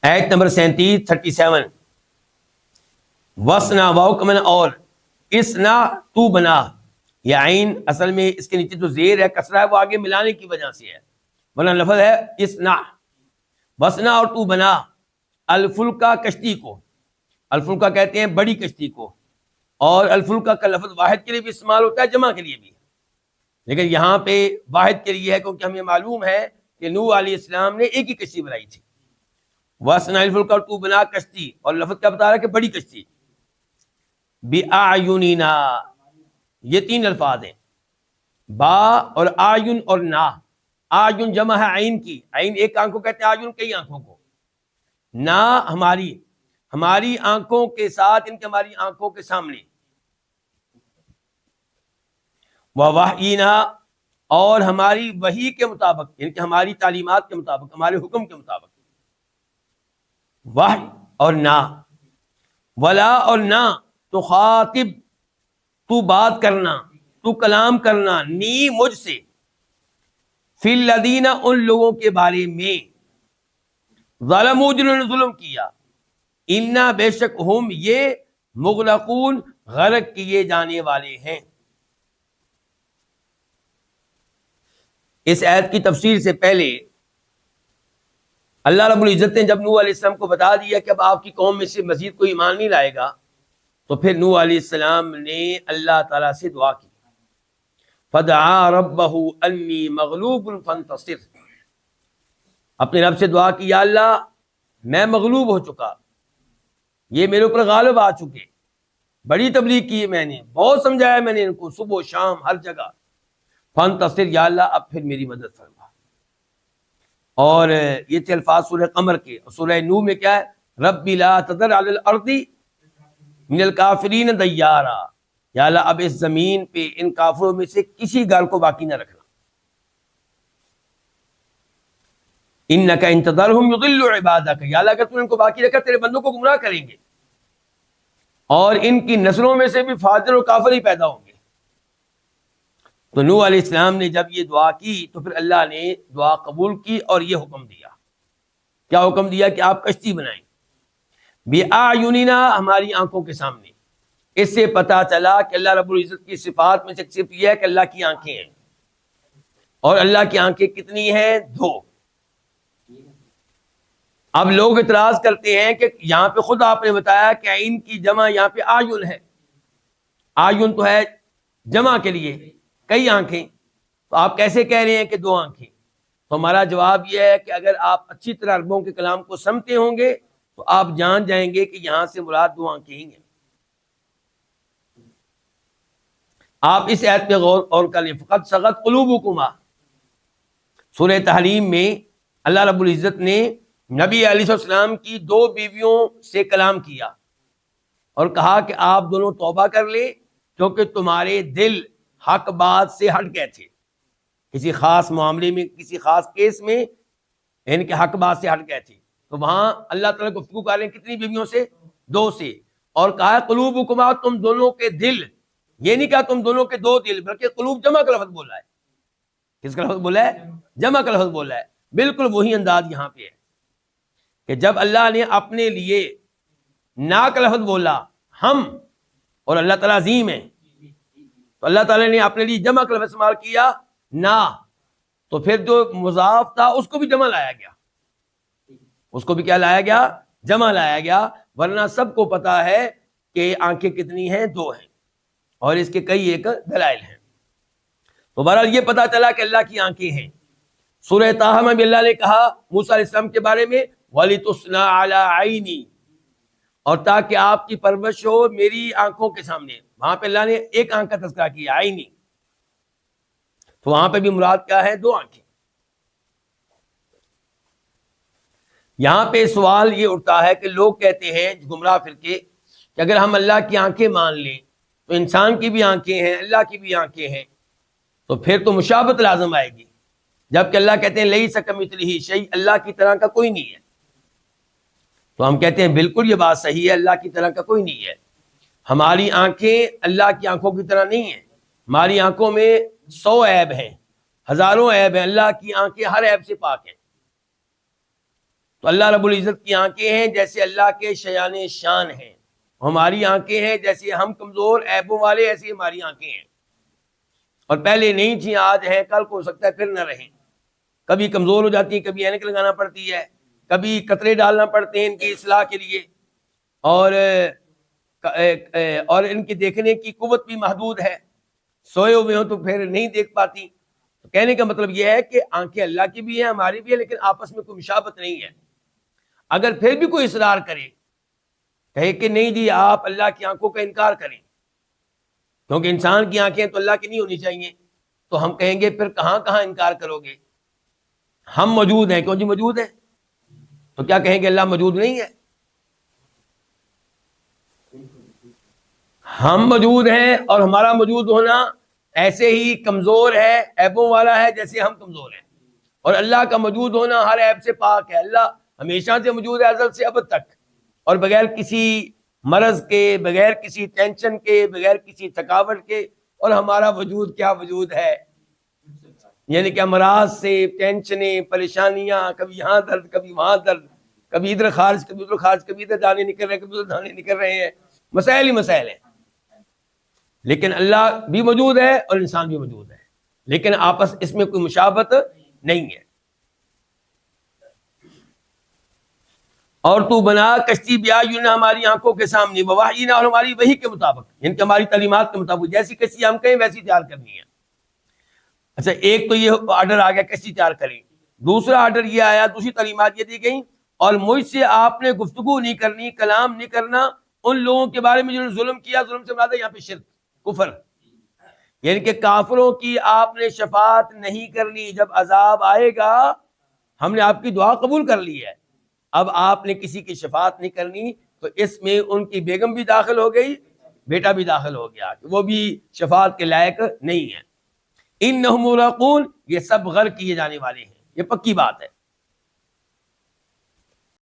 آیت نمبر 37 وسنا واو کا معنی اور، اسنا تو بنا، یہ عین اصل میں اس کے نیچے جو زیر ہے کسرہ ہے وہ آگے ملانے کی وجہ سے ہے، ورنہ لفظ ہے اسنا، وسنا اور تو بنا، الفلکا کشتی کو، الفلکا کہتے ہیں بڑی کشتی کو، اور الفلکا کا لفظ واحد کے لیے بھی استعمال ہوتا ہے جمع کے لیے بھی، لیکن یہاں پہ واحد کے لیے ہے کیونکہ ہمیں معلوم ہے کہ نوح علیہ السلام نے ایک ہی کشتی بنائی تھی، وسنا الفلکا اور تو بنا کشتی، اور لفظ کیا بتا رہا ہے کہ بڑی کشتی، بِأَعْيُنِنَا، یہ تین الفاظ ہیں، با اور آیون اور نا، آیون جمع ہے عین کی، عین ایک آنکھ کو کہتے ہیں، آیون کئی آنکھوں کو، نا ہماری آنکھوں کے ساتھ، ان کے ہماری آنکھوں کے سامنے، وَوَحْيِنَا، اور ہماری وحی کے مطابق، یعنی کہ ہماری تعلیمات کے مطابق، ہمارے حکم کے مطابق، وحی اور نا، ولا اور نا، تو خاطب، تو بات کرنا، تو کلام کرنا، نی مجھ سے، فی الذین، ان لوگوں کے بارے میں، ظلموا، جنہوں نے ظلم کیا، انا، بے شک، ہم یہ، مغرقون، غرق کیے جانے والے ہیں۔ اس آیت کی تفسیر سے پہلے اللہ رب العزت نے جب نوح علیہ السلام کو بتا دیا کہ اب آپ کی قوم میں سے مزید کوئی ایمان نہیں لائے گا، تو پھر نوح علیہ السلام نے اللہ تعالیٰ سے دعا کی، فدعا ربہ انی مغلوب فانتصر، اپنے رب سے دعا کی، یا اللہ میں مغلوب ہو چکا، یہ میرے اوپر غالب آ چکے، بڑی تبلیغ کی ہے میں نے، بہت سمجھایا میں نے ان کو، صبح و شام ہر جگہ، فانتصر، یا اللہ اب پھر میری مدد فرما۔ اور یہ تھے الفاظ سورہ قمر کے، اور سورہ نوح میں کیا ہے، رب لا تذر علی الارض من الکافرین دیارا، یا اللہ اب اس زمین پہ ان کافروں میں سے کسی گھر کو باقی نہ رکھنا، انک ان تذرہم یضلوا عبادک، یا اللہ اگر تو ان کو باقی رکھا تیرے بندوں کو گمراہ کریں گے، اور ان کی نسلوں میں سے بھی فاجر و کافر ہی پیدا ہوں گے۔ تو نوح علیہ السلام نے جب یہ دعا کی تو پھر اللہ نے دعا قبول کی اور یہ حکم دیا، کیا حکم دیا کہ آپ کشتی بنائیں، بِأَعْيُنِنَا، ہماری آنکھوں کے سامنے۔ اس سے پتہ چلا کہ اللہ رب العزت کی صفات میں سے ایک صفت یہ ہے کہ اللہ کی آنکھیں ہیں، اور اللہ کی آنکھیں کتنی ہیں؟ دو۔ اب لوگ اعتراض کرتے ہیں کہ یہاں پہ خود آپ نے بتایا کہ عین کی جمع یہاں پہ آیون ہے، آیون تو ہے جمع کے لیے کئی آنکھیں، تو آپ کیسے کہہ رہے ہیں کہ دو آنکھیں؟ تو ہمارا جواب یہ ہے کہ اگر آپ اچھی طرح عربوں کے کلام کو سمجھتے ہوں گے تو آپ جان جائیں گے کہ یہاں سے مراد دو آنکھیں ہی ہیں۔ آپ اس آیت پہ غور کر لیں، فقط صغت قلوبکما، سورہ تحریم میں اللہ رب العزت نے نبی علیہ السلام کی دو بیویوں سے کلام کیا اور کہا کہ آپ دونوں توبہ کر لیں کیونکہ تمہارے دل حق بات سے ہٹ گئے تھے، کسی خاص معاملے میں، کسی خاص کیس میں، ان کے حق بات سے ہٹ گئے تھے، تو وہاں اللہ تعالیٰ گفتگو کر رہے ہیں کتنی بیویوں سے؟ دو سے، اور کہا قلوبکما، تم دونوں کے دل، یہ نہیں کہا تم دونوں کے دو دل، بلکہ قلوب جمع کا لفظ بولا ہے۔ کس کا لفظ بولا ہے؟ جمع کا لفظ بولا ہے۔ بالکل وہی انداز یہاں پہ ہے کہ جب اللہ نے اپنے لیے نا کا لفظ بولا، ہم، اور اللہ تعالیٰ عظیم ہے، تو اللہ تعالیٰ نے اپنے لیے جمع کا لفظ استعمال کیا نا، تو پھر جو مضاف تھا اس کو بھی جمع لایا گیا، اس کو بھی کیا لایا گیا؟ جمع لایا گیا، ورنہ سب کو پتا ہے کہ آنکھیں کتنی ہیں؟ دو ہیں، اور اس کے کئی ایک دلائل ہیں۔ تو بہرحال یہ پتا چلا کہ اللہ کی آنکھیں ہیں۔ سورہ طٰہٰ میں بھی اللہ نے کہا موسیٰ علیہ السلام کے بارے میں، وَلِتُصْنَعَ عَلَىٰ عَيْنِي، اور تاکہ آپ کی پرورش ہو میری آنکھوں کے سامنے، وہاں پہ اللہ نے ایک آنکھ کا تذکرہ کیا، عینی، تو وہاں پہ بھی مراد کیا ہے؟ دو آنکھیں۔ یہاں پہ سوال یہ اٹھتا ہے کہ لوگ کہتے ہیں گمراہ فرقے کہ اگر ہم اللہ کی آنکھیں مان لیں تو انسان کی بھی آنکھیں ہیں، اللہ کی بھی آنکھیں ہیں، تو پھر تو مشابہت لازم آئے گی، جبکہ اللہ کہتے ہیں لیس کمثلہ شیء، اللہ کی طرح کا کوئی نہیں ہے۔ تو ہم کہتے ہیں بالکل یہ بات صحیح ہے، اللہ کی طرح کا کوئی نہیں ہے، ہماری آنکھیں اللہ کی آنکھوں کی طرح نہیں ہیں، ہماری آنکھوں میں 100 عیب ہیں، ہزاروں عیب ہیں، اللہ کی آنکھیں ہر عیب سے پاک ہیں۔ تو اللہ رب العزت کی آنکھیں ہیں جیسے اللہ کے شیان شان ہیں، ہماری آنکھیں ہیں جیسے ہم کمزور عیبوں والے ایسی ہماری آنکھیں ہیں، اور پہلے نہیں تھیں آج ہیں، کل کو ہو سکتا ہے پھر نہ رہیں، کبھی کمزور ہو جاتی ہیں، کبھی اینک لگانا پڑتی ہے، کبھی قطرے ڈالنا پڑتے ہیں ان کی اصلاح کے لیے، اور ان کی دیکھنے کی قوت بھی محدود ہے، سوئے ہوئے ہوں تو پھر نہیں دیکھ پاتی۔ تو کہنے کا مطلب یہ ہے کہ آنکھیں اللہ کی بھی ہیں ہماری بھی ہے، لیکن آپس میں کوئی مشابہت نہیں ہے۔ اگر پھر بھی کوئی اصرار کرے، کہے کہ نہیں جی آپ اللہ کی آنکھوں کا انکار کریں کیونکہ انسان کی آنکھیں تو اللہ کی نہیں ہونی چاہیے، تو ہم کہیں گے پھر کہاں کہاں انکار کرو گے؟ ہم موجود ہیں، کیوں جی موجود ہیں، تو کیا کہیں گے اللہ موجود نہیں ہے؟ ہم موجود ہیں اور ہمارا موجود ہونا ایسے ہی کمزور ہے، عیبوں والا ہے جیسے ہم کمزور ہیں، اور اللہ کا موجود ہونا ہر عیب سے پاک ہے۔ اللہ ہمیشہ سے موجود ہے، ازل سے ابد تک، اور بغیر کسی مرض کے، بغیر کسی ٹینشن کے، بغیر کسی تھکاوٹ کے، اور ہمارا وجود کیا وجود ہے، یعنی کہ امراض سے، ٹینشنیں، پریشانیاں، کبھی یہاں درد، کبھی وہاں درد، کبھی ادھر خارج، کبھی ادھر خارج، کبھی ادھر دانے نکل رہے ہیں، کبھی ادھر دانے نکل رہے ہیں، مسائل ہی مسائل ہیں۔ لیکن اللہ بھی موجود ہے اور انسان بھی موجود ہے، لیکن آپس اس میں کوئی مشابہت نہیں ہے۔ اور تو بنا کشتی بیاجنا ہماری آنکھوں کے سامنے، وحینا اور ہماری وحی کے مطابق، یعنی کہ ہماری تعلیمات کے مطابق، جیسی کشتی ہم کہیں ویسی تیار کرنی ہے۔ اچھا، ایک تو یہ آرڈر آ گیا کشتی تیار کریں، دوسرا آرڈر یہ آیا، دوسری تعلیمات یہ دی گئیں، اور مجھ سے آپ نے گفتگو نہیں کرنی، کلام نہیں کرنا ان لوگوں کے بارے میں جنہوں نے ظلم کیا۔ ظلم سے مراد ہے یہاں پہ شرک، کفر، یعنی کہ کافروں کی آپ نے شفاعت نہیں کرنی۔ جب عذاب آئے گا، ہم نے آپ کی دعا قبول کر لی ہے، اب آپ نے کسی کی شفاعت نہیں کرنی، تو اس میں ان کی بیگم بھی داخل ہو گئی، بیٹا بھی داخل ہو گیا، وہ بھی شفاعت کے لائق نہیں ہے۔ انہم ملاقون، یہ سب غرق کیے جانے والے ہیں، یہ پکی بات ہے۔